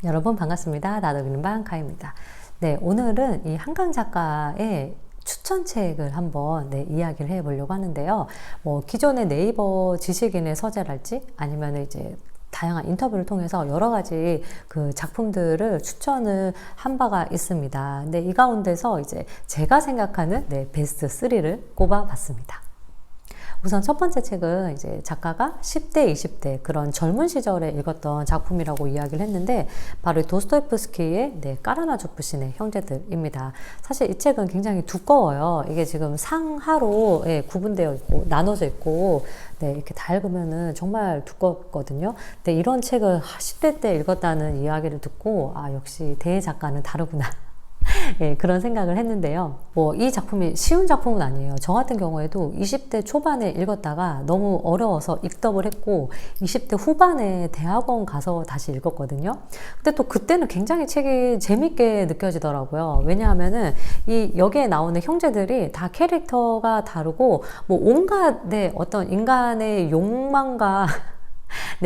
여러분 반갑습니다. 나도 방 카입니다. 네, 오늘은 이 한강 작가의 추천책을 한번 이야기를 해보려고 하는데요. 뭐 기존의 네이버 지식인의 서재랄지 아니면 이제 다양한 인터뷰를 통해서 여러 가지 그 작품들을 추천을 한 바가 있습니다. 근데 이 가운데서 이제 제가 생각하는 베스트 3를 꼽아봤습니다. 우선 첫 번째 책은 이제 작가가 10대, 20대 그런 젊은 시절에 읽었던 작품이라고 이야기를 했는데 바로 도스토옙스키의 까라마조 푸신의 형제들입니다. 사실 이 책은 굉장히 두꺼워요. 이게 지금 상하로 구분되어 있고 나눠져 있고 이렇게 다 읽으면은 정말 두껍거든요. 근데 이런 책을 10대 때 읽었다는 이야기를 듣고 역시 대 작가는 다르구나. 그런 생각을 했는데요. 뭐 이 작품이 쉬운 작품은 아니에요. 저 같은 경우에도 20대 초반에 읽었다가 너무 어려워서 읽덕을 했고 20대 후반에 대학원 가서 다시 읽었거든요. 근데 또 그때는 굉장히 책이 재밌게 느껴지더라고요. 왜냐하면은 이 여기에 나오는 형제들이 다 캐릭터가 다르고 뭐 온갖 어떤 인간의 욕망과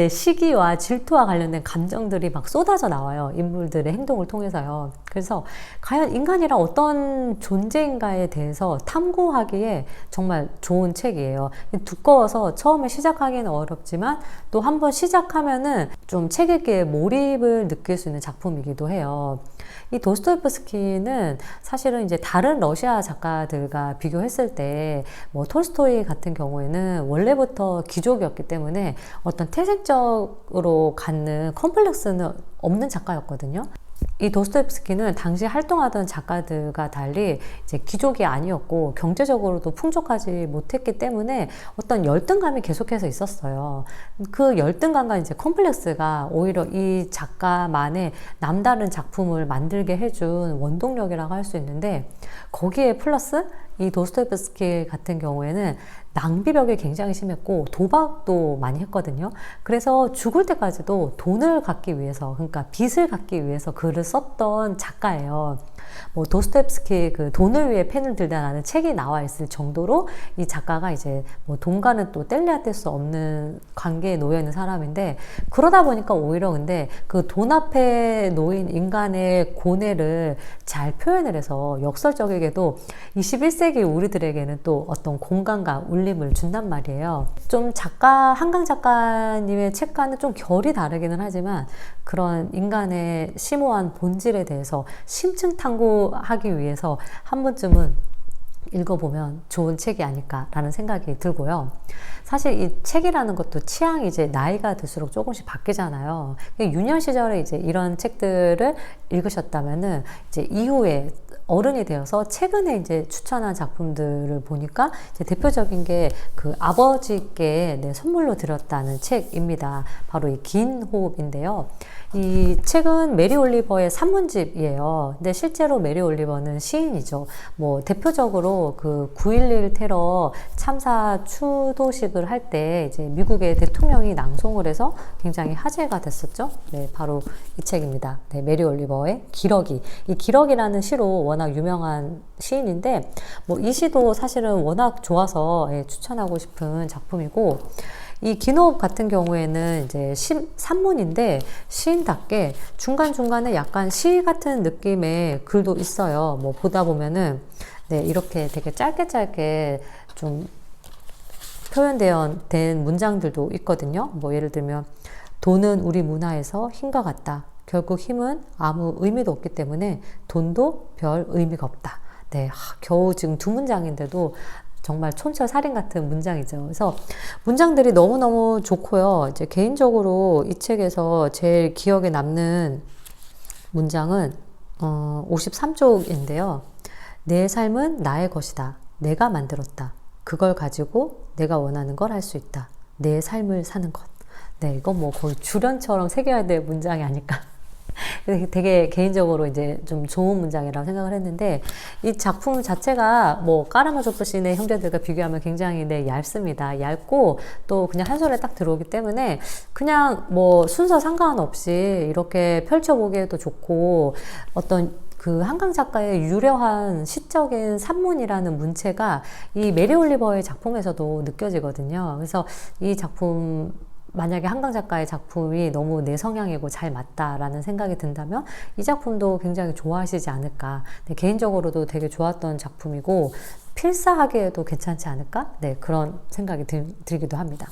시기와 질투와 관련된 감정들이 막 쏟아져 나와요. 인물들의 행동을 통해서요. 그래서 과연 인간이란 어떤 존재인가에 대해서 탐구하기에 정말 좋은 책이에요. 두꺼워서 처음에 시작하기는 어렵지만 또 한번 시작하면은 좀 책 읽기에 몰입을 느낄 수 있는 작품이기도 해요. 이 도스토옙스키는 사실은 이제 다른 러시아 작가들과 비교했을 때 뭐 톨스토이 같은 경우에는 원래부터 귀족이었기 때문에 어떤 태생적으로 갖는 컴플렉스는 없는 작가였거든요. 이 도스토옙스키는 당시 활동하던 작가들과 달리 이제 귀족이 아니었고 경제적으로도 풍족하지 못했기 때문에 어떤 열등감이 계속해서 있었어요. 그 열등감과 이제 컴플렉스가 오히려 이 작가만의 남다른 작품을 만들게 해준 원동력이라고 할 수 있는데 거기에 플러스 이 도스토옙스키 같은 경우에는 낭비벽이 굉장히 심했고 도박도 많이 했거든요. 그래서 죽을 때까지도 돈을 갚기 위해서, 그러니까 빚을 갚기 위해서 글을 썼던 작가예요. 뭐 도스토옙스키 그 돈을 위해 펜을 들다라는 책이 나와 있을 정도로 이 작가가 이제 뭐 돈과는 또 뗄래야 뗄 수 없는 관계에 놓여 있는 사람인데, 그러다 보니까 오히려 근데 그 돈 앞에 놓인 인간의 고뇌를 잘 표현을 해서 역설적이게도 21세기 우리들에게는 또 어떤 공감과 울림을 준단 말이에요. 좀 한강 작가님의 책과는 좀 결이 다르기는 하지만 그런 인간의 심오한 본질에 대해서 심층 탐구하기 위해서 한 번쯤은 읽어보면 좋은 책이 아닐까라는 생각이 들고요. 사실 이 책이라는 것도 취향이 이제 나이가 들수록 조금씩 바뀌잖아요. 유년 시절에 이제 이런 책들을 읽으셨다면은 이제 이후에 어른이 되어서 최근에 이제 추천한 작품들을 보니까 이제 대표적인 게 그 아버지께 선물로 드렸다는 책입니다. 바로 이 긴 호흡인데요. 이 책은 메리 올리버의 산문집이에요. 근데 실제로 메리 올리버는 시인이죠. 뭐 대표적으로 그 9.11 테러 참사 추도식을 할 때 이제 미국의 대통령이 낭송을 해서 굉장히 화제가 됐었죠. 바로 이 책입니다. 메리 올리버의 기러기. 이 기러기라는 시로 워낙 유명한 시인인데 뭐 이 시도 사실은 워낙 좋아서 추천하고 싶은 작품이고, 이 긴호흡 같은 경우에는 이제 산문인데 시인답게 중간중간에 약간 시 같은 느낌의 글도 있어요. 뭐 보다 보면은 이렇게 되게 짧게 좀 표현된 문장들도 있거든요. 뭐 예를 들면 돈은 우리 문화에서 힘과 같다. 결국 힘은 아무 의미도 없기 때문에 돈도 별 의미가 없다. 겨우 지금 두 문장인데도 정말 촌철살인 같은 문장이죠. 그래서 문장들이 너무너무 좋고요. 이제 개인적으로 이 책에서 제일 기억에 남는 문장은 53쪽인데요. 내 삶은 나의 것이다. 내가 만들었다. 그걸 가지고 내가 원하는 걸 할 수 있다. 내 삶을 사는 것. 이건 뭐 거의 주련처럼 새겨야 될 문장이 아닐까. 되게 개인적으로 이제 좀 좋은 문장이라고 생각을 했는데, 이 작품 자체가 뭐 까라마조 푸신의 형제들과 비교하면 굉장히 얇습니다. 얇고 또 그냥 한 손에 딱 들어오기 때문에 그냥 뭐 순서 상관없이 이렇게 펼쳐보기에도 좋고, 어떤 그 한강 작가의 유려한 시적인 산문이라는 문체가 이 메리 올리버의 작품에서도 느껴지거든요. 그래서 이 작품 만약에 한강 작가의 작품이 너무 내 성향이고 잘 맞다라는 생각이 든다면 이 작품도 굉장히 좋아하시지 않을까. 네, 개인적으로도 되게 좋았던 작품이고 필사하기에도 괜찮지 않을까? 네, 그런 생각이 들기도 합니다.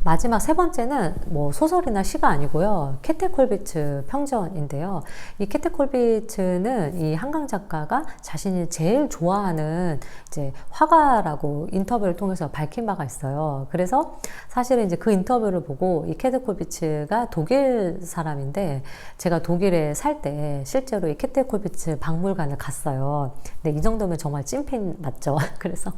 마지막 세 번째는 뭐 소설이나 시가 아니고요. 캐트 콜비츠 평전인데요. 이 캐트 콜비츠는 이 한강 작가가 자신이 제일 좋아하는 이제 화가라고 인터뷰를 통해서 밝힌 바가 있어요. 그래서 사실은 이제 그 인터뷰를 보고 이 캐트 콜비츠가 독일 사람인데 제가 독일에 살 때 실제로 이 캐트 콜비츠 박물관을 갔어요. 근데 이 정도면 정말 찐팬 맞죠? 그래서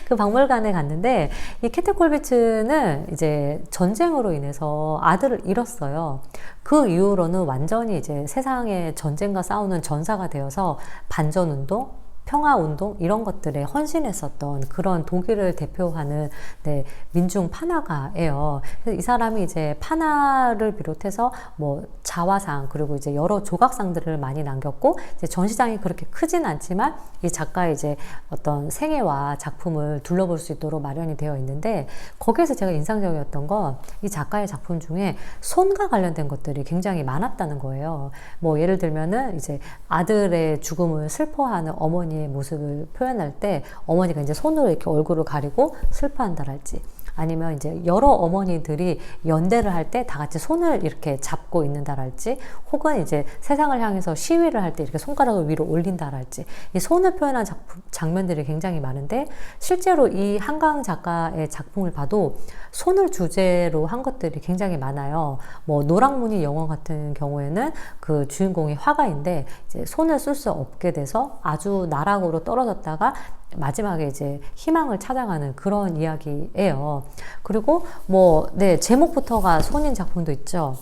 그 박물관에 갔는데 이 캐트 콜비츠는 이제 전쟁으로 인해서 아들을 잃었어요. 그 이후로는 완전히 이제 세상의 전쟁과 싸우는 전사가 되어서 반전운동, 평화운동 이런 것들에 헌신했었던 그런 독일을 대표하는 네, 민중 판화가예요. 그래서 이 사람이 이제 판화를 비롯해서 뭐 자화상 그리고 이제 여러 조각상들을 많이 남겼고 이제 전시장이 그렇게 크진 않지만 이 작가의 이제 어떤 생애와 작품을 둘러볼 수 있도록 마련이 되어 있는데 거기에서 제가 인상적이었던 건 이 작가의 작품 중에 손과 관련된 것들이 굉장히 많았다는 거예요. 뭐 예를 들면은 이제 아들의 죽음을 슬퍼하는 어머니의 모습을 표현할 때 어머니가 이제 손으로 이렇게 얼굴을 가리고 슬퍼한다랄지 아니면 이제 여러 어머니들이 연대를 할 때 다 같이 손을 이렇게 잡고 있는다랄지 혹은 이제 세상을 향해서 시위를 할 때 이렇게 손가락을 위로 올린다랄지 이 손을 표현한 장면들이 굉장히 많은데 실제로 이 한강 작가의 작품을 봐도 손을 주제로 한 것들이 굉장히 많아요. 뭐 노랑무늬 영화 같은 경우에는 그 주인공이 화가인데 이제 손을 쓸 수 없게 돼서 아주 나락으로 떨어졌다가 마지막에 이제 희망을 찾아가는 그런 이야기예요. 그리고 뭐, 네, 제목부터가 손인 작품도 있죠.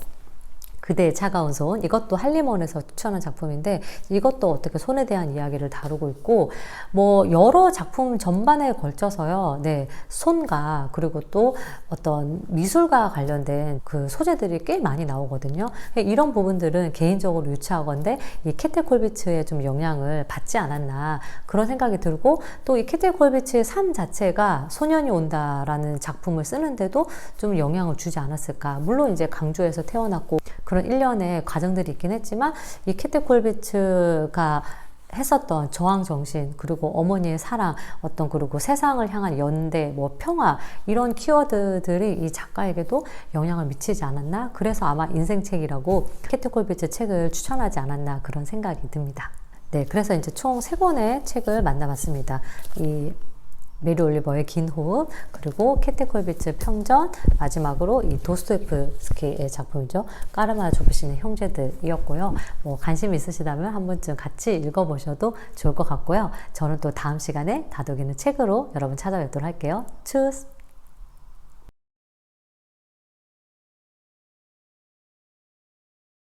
그대의 차가운 손. 이것도 한림원에서 추천한 작품인데 이것도 어떻게 손에 대한 이야기를 다루고 있고 뭐 여러 작품 전반에 걸쳐서요. 네, 손과 그리고 또 어떤 미술과 관련된 그 소재들이 꽤 많이 나오거든요. 이런 부분들은 개인적으로 유추하건데 이 캐트 콜비츠의 좀 영향을 받지 않았나 그런 생각이 들고 또 이 캐트 콜비츠의 삶 자체가 소년이 온다라는 작품을 쓰는데도 좀 영향을 주지 않았을까. 물론 이제 강주에서 태어났고 그런 일련의 과정들이 있긴 했지만 이 캐트 콜비츠가 했었던 저항 정신 그리고 어머니의 사랑 어떤 그리고 세상을 향한 연대 뭐 평화 이런 키워드들이 이 작가에게도 영향을 미치지 않았나 그래서 아마 인생책이라고 캐트 콜비츠 책을 추천하지 않았나 그런 생각이 듭니다. 네, 그래서 이제 총 3권의 책을 만나봤습니다. 이 메리 올리버의 긴 호흡, 그리고 캐트 콜비츠 평전, 마지막으로 이 도스토옙스키의 작품이죠. 까르마조브시의 형제들이었고요. 뭐 관심 있으시다면 한 번쯤 같이 읽어보셔도 좋을 것 같고요. 저는 또 다음 시간에 다독이는 책으로 여러분 찾아뵙도록 할게요. 추스!